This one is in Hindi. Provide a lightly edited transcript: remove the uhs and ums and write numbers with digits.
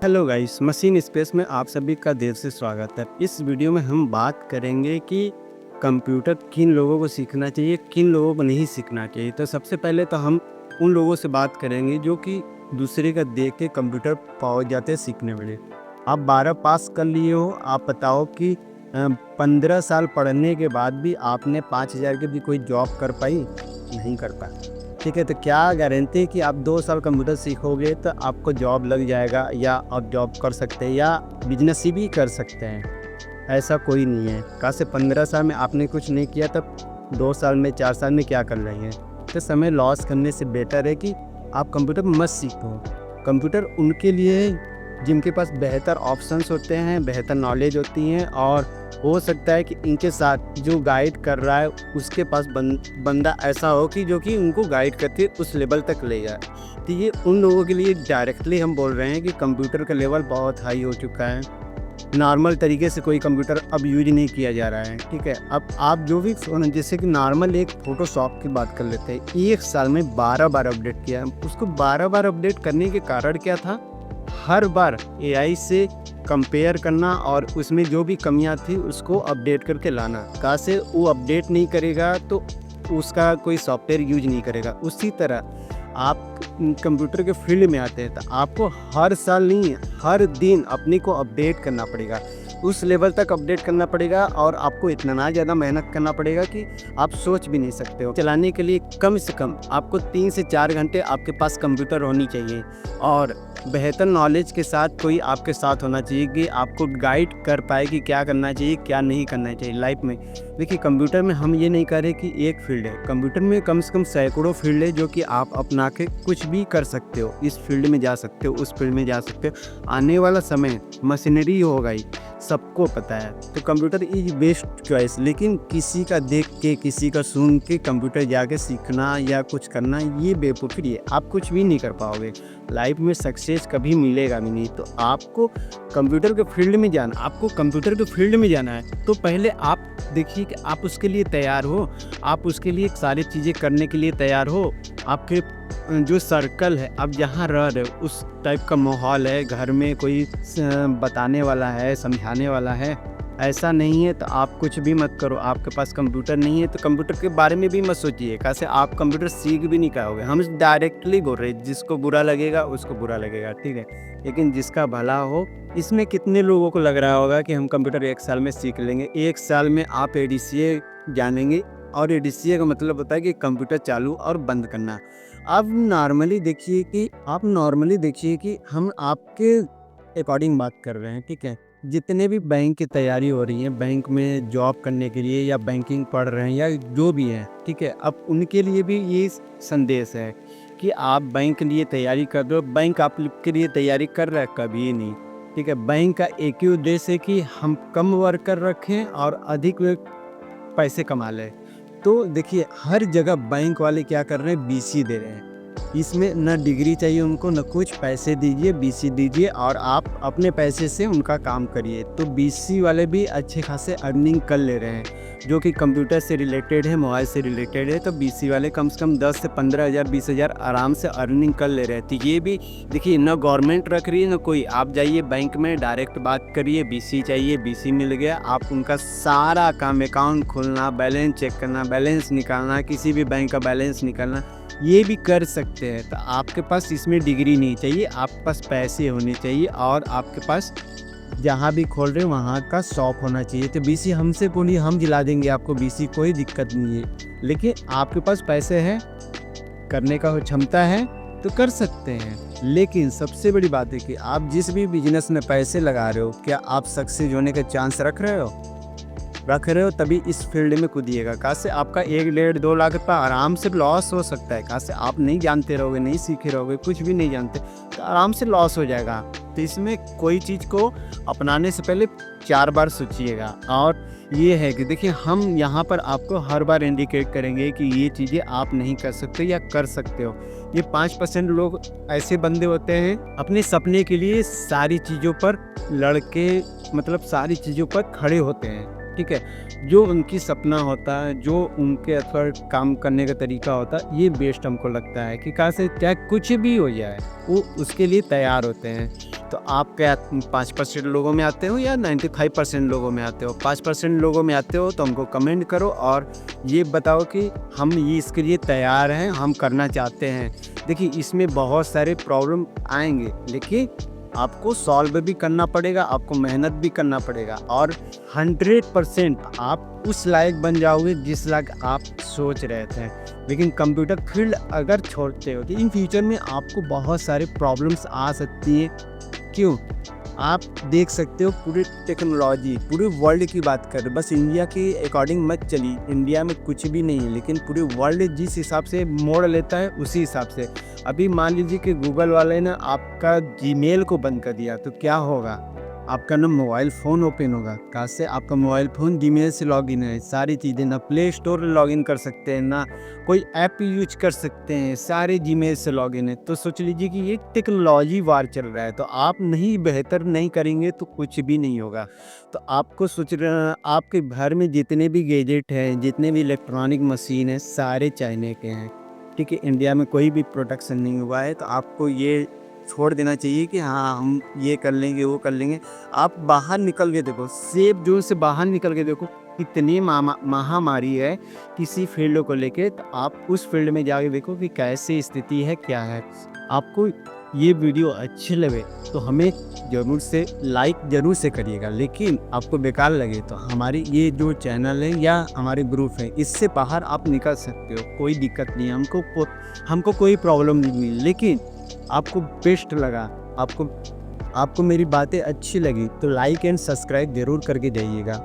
हेलो गाइस, मशीन स्पेस में आप सभी का दिल से स्वागत है। इस वीडियो में हम बात करेंगे कि कंप्यूटर किन लोगों को सीखना चाहिए, किन लोगों को नहीं सीखना चाहिए। तो सबसे पहले तो हम उन लोगों से बात करेंगे जो कि दूसरे का देख के कंप्यूटर पहुंच जाते हैं सीखने में। आप 12 पास कर लिए हो, आप बताओ कि 15 साल पढ़ने के बाद भी आपने 5,000 की भी कोई जॉब कर पाई? नहीं कर पाए। ठीक है, तो क्या गारंटी है कि आप 2 साल कंप्यूटर सीखोगे तो आपको जॉब लग जाएगा या आप जॉब कर सकते हैं या बिजनेस ही भी कर सकते हैं? ऐसा कोई नहीं है। कहाँ से 15 साल में आपने कुछ नहीं किया तब 2 साल में 4 साल में क्या कर रहे हैं? तो समय लॉस करने से बेटर है कि आप कंप्यूटर मत सीखो। कंप्यूटर उनके लिए जिनके पास बेहतर ऑप्शंस होते हैं, बेहतर नॉलेज होती हैं, और हो सकता है कि इनके साथ जो गाइड कर रहा है उसके पास बंदा ऐसा हो कि जो कि उनको गाइड करके उस लेवल तक ले जाए। तो ये उन लोगों के लिए डायरेक्टली हम बोल रहे हैं कि कंप्यूटर का लेवल बहुत हाई हो चुका है। नॉर्मल तरीके से कोई कंप्यूटर अब यूज नहीं किया जा रहा है। ठीक है, अब आप जो भी जैसे कि नॉर्मल एक फ़ोटोशॉप की बात कर लेते हैं, 1 साल में 12 बार अपडेट किया। उसको 12 बार अपडेट करने के कारण क्या था? हर बार एआई से कंपेयर करना और उसमें जो भी कमियां थी उसको अपडेट करके लाना। कहाँ से वो अपडेट नहीं करेगा तो उसका कोई सॉफ्टवेयर यूज नहीं करेगा। उसी तरह आप कंप्यूटर के फील्ड में आते हैं तो आपको हर साल नहीं, हर दिन अपने को अपडेट करना पड़ेगा। उस लेवल तक अपडेट करना पड़ेगा और आपको इतना ज़्यादा मेहनत करना पड़ेगा कि आप सोच भी नहीं सकते हो। चलाने के लिए कम से कम आपको 3 से 4 घंटे आपके पास कंप्यूटर होनी चाहिए, और बेहतर नॉलेज के साथ कोई आपके साथ होना चाहिए कि आपको गाइड कर पाए कि क्या करना चाहिए, क्या नहीं करना चाहिए लाइफ में। देखिए, कंप्यूटर में हम ये नहीं कह रहे कि एक फील्ड है। कंप्यूटर में कम से कम सैकड़ों फील्ड है जो कि आप अपना के कुछ भी कर सकते हो। इस फील्ड में जा सकते हो, उस फील्ड में जा सकते हो। आने वाला समय मशीनरी होगा ही, सबको पता है। तो कंप्यूटर इज बेस्ट चॉइस। लेकिन किसी का देख के, किसी का सुन के कंप्यूटर जाके सीखना या कुछ करना, ये बेवकूफ़ी है। आप कुछ भी नहीं कर पाओगे लाइफ में, सक्सेस कभी मिलेगा भी नहीं। तो आपको कंप्यूटर के फील्ड में जाना, आपको कंप्यूटर के फील्ड में जाना है तो पहले आप देखिए कि आप उसके लिए तैयार हो, आप उसके लिए सारी चीज़ें करने के लिए तैयार हो। आपके जो सर्कल है, आप जहाँ रह रहे हो उस टाइप का माहौल है, घर में कोई बताने वाला है, समझाने वाला है, ऐसा नहीं है तो आप कुछ भी मत करो। आपके पास कंप्यूटर नहीं है तो कंप्यूटर के बारे में भी मत सोचिए। कैसे आप कंप्यूटर सीख भी नहीं पाओगे। हम डायरेक्टली बोल रहे हैं, जिसको बुरा लगेगा उसको बुरा लगेगा, ठीक है, लेकिन जिसका भला हो। इसमें कितने लोगों को लग रहा होगा कि हम कंप्यूटर 1 साल में सीख लेंगे। 1 साल में आप एडीसीए जानेंगे, और एडीसीए का मतलब होता है कि कंप्यूटर चालू और बंद करना। आप नॉर्मली देखिए कि हम आपके अकॉर्डिंग बात कर रहे हैं, ठीक है। जितने भी बैंक की तैयारी हो रही है, बैंक में जॉब करने के लिए या बैंकिंग पढ़ रहे हैं या जो भी है, ठीक है, अब उनके लिए भी ये संदेश है कि आप बैंक के लिए तैयारी कर रहे हो। बैंक आपके लिए तैयारी कर रहा है? कभी नहीं। ठीक है, बैंक का एक ही उद्देश्य है कि हम कम वर्कर रखें और अधिक पैसे कमा लें। तो देखिए, हर जगह बैंक वाले क्या कर रहे हैं? बीसी दे रहे हैं। इसमें न डिग्री चाहिए उनको, न कुछ। पैसे दीजिए, बीसी दीजिए और आप अपने पैसे से उनका काम करिए। तो बीसी वाले भी अच्छे खासे अर्निंग कर ले रहे हैं, जो कि कंप्यूटर से रिलेटेड है, मोबाइल से रिलेटेड है। तो बीसी वाले कम से कम 10 से 15,000, 20,000 आराम से अर्निंग कर ले रहे हैं। तो ये भी देखिए, न गवर्नमेंट रख रही है न कोई। आप जाइए बैंक में, डायरेक्ट बात करिए, बीसी चाहिए, बीसी मिल गया। आप उनका सारा काम, अकाउंट खोलना, बैलेंस चेक करना, बैलेंस निकालना, किसी भी बैंक का बैलेंस निकालना, ये भी कर सकते हैं। तो आपके पास इसमें डिग्री नहीं चाहिए, आपके पास पैसे होने चाहिए, और आपके पास जहाँ भी खोल रहे हो वहाँ का शॉप होना चाहिए। तो बीसी हमसे बोलिए, हम दिला देंगे आपको बीसी, कोई दिक्कत नहीं है। लेकिन आपके पास पैसे हैं, करने का क्षमता है तो कर सकते हैं। लेकिन सबसे बड़ी बात है कि आप जिस भी बिजनेस में पैसे लगा रहे हो, क्या आप सक्सेस होने के चांस रख रहे हो? तभी इस फील्ड में कूदिएगा। कहाँ से आपका 1, 1.5, 2 लाख रुपये आराम से लॉस हो सकता है। कहाँ से आप नहीं जानते रहोगे, नहीं सीखे रहोगे, कुछ भी नहीं जानते, तो आराम से लॉस हो जाएगा। तो इसमें कोई चीज़ को अपनाने से पहले 4 बार सोचिएगा। और ये है कि देखिए, हम यहाँ पर आपको हर बार इंडिकेट करेंगे कि ये चीज़ें आप नहीं कर सकते या कर सकते हो। ये 5% लोग ऐसे बंदे होते हैं अपने सपने के लिए सारी चीज़ों पर लड़के, मतलब सारी चीज़ों पर खड़े होते हैं। ठीक है। जो उनकी सपना होता है, जो उनके अथवा काम करने का तरीका होता है, ये बेस्ट हमको लगता है कि कहाँ से चाहे कुछ भी हो जाए वो उसके लिए तैयार होते हैं। तो आप क्या 5% लोगों में आते हो या 95% लोगों में आते हो? 5% लोगों में आते हो तो हमको कमेंट करो और ये बताओ कि हम ये इसके लिए तैयार हैं, हम करना चाहते हैं। देखिए इसमें बहुत सारे प्रॉब्लम आएंगे, लेकिन आपको सॉल्व भी करना पड़ेगा, आपको मेहनत भी करना पड़ेगा और 100% आप उस लायक बन जाओगे जिस लायक आप सोच रहे थे। लेकिन कंप्यूटर फील्ड अगर छोड़ते हो तो इन फ्यूचर में आपको बहुत सारे प्रॉब्लम्स आ सकती है। क्यों? आप देख सकते हो पूरी टेक्नोलॉजी पूरे वर्ल्ड की बात कर रहे हो, बस इंडिया के अकॉर्डिंग मत चलिए। इंडिया में कुछ भी नहीं है, लेकिन पूरे वर्ल्ड जिस हिसाब से मोड़ लेता है उसी हिसाब से। अभी मान लीजिए कि गूगल वाले ने आपका जीमेल को बंद कर दिया तो क्या होगा? आपका ना मोबाइल फ़ोन ओपन होगा। कहाँ से? आपका मोबाइल फ़ोन जीमेल से लॉगिन है। सारी चीज़ें ना प्ले स्टोर लॉगिन कर सकते हैं, ना कोई ऐप यूज कर सकते हैं, सारे जीमेल से लॉगिन है। तो सोच लीजिए कि ये टेक्नोलॉजी वार चल रहा है, तो आप नहीं बेहतर नहीं करेंगे तो कुछ भी नहीं होगा। तो आपको आपके घर में जितने भी गैजेट हैं, जितने भी इलेक्ट्रॉनिक मशीन हैं, सारे चाइना के हैं। ठीक है, इंडिया में कोई भी प्रोडक्शन नहीं हुआ है, तो आपको ये छोड़ देना चाहिए कि हाँ हम ये कर लेंगे वो कर लेंगे। आप बाहर निकल के देखो, सेफ जोन से बाहर निकल के देखो, कितनी महामारी है किसी फील्ड को लेके। तो आप उस फील्ड में जाके देखो कि कैसी स्थिति है, क्या है। आपको ये वीडियो अच्छी लगे तो हमें ज़रूर से लाइक ज़रूर से करिएगा, लेकिन आपको बेकार लगे तो हमारी ये जो चैनल है या हमारे ग्रुप है इससे बाहर आप निकल सकते हो, कोई दिक्कत नहीं है। हमको कोई प्रॉब्लम नहीं हुई, लेकिन आपको बेस्ट लगा, आपको मेरी बातें अच्छी लगी तो लाइक एंड सब्सक्राइब ज़रूर करके जाइएगा।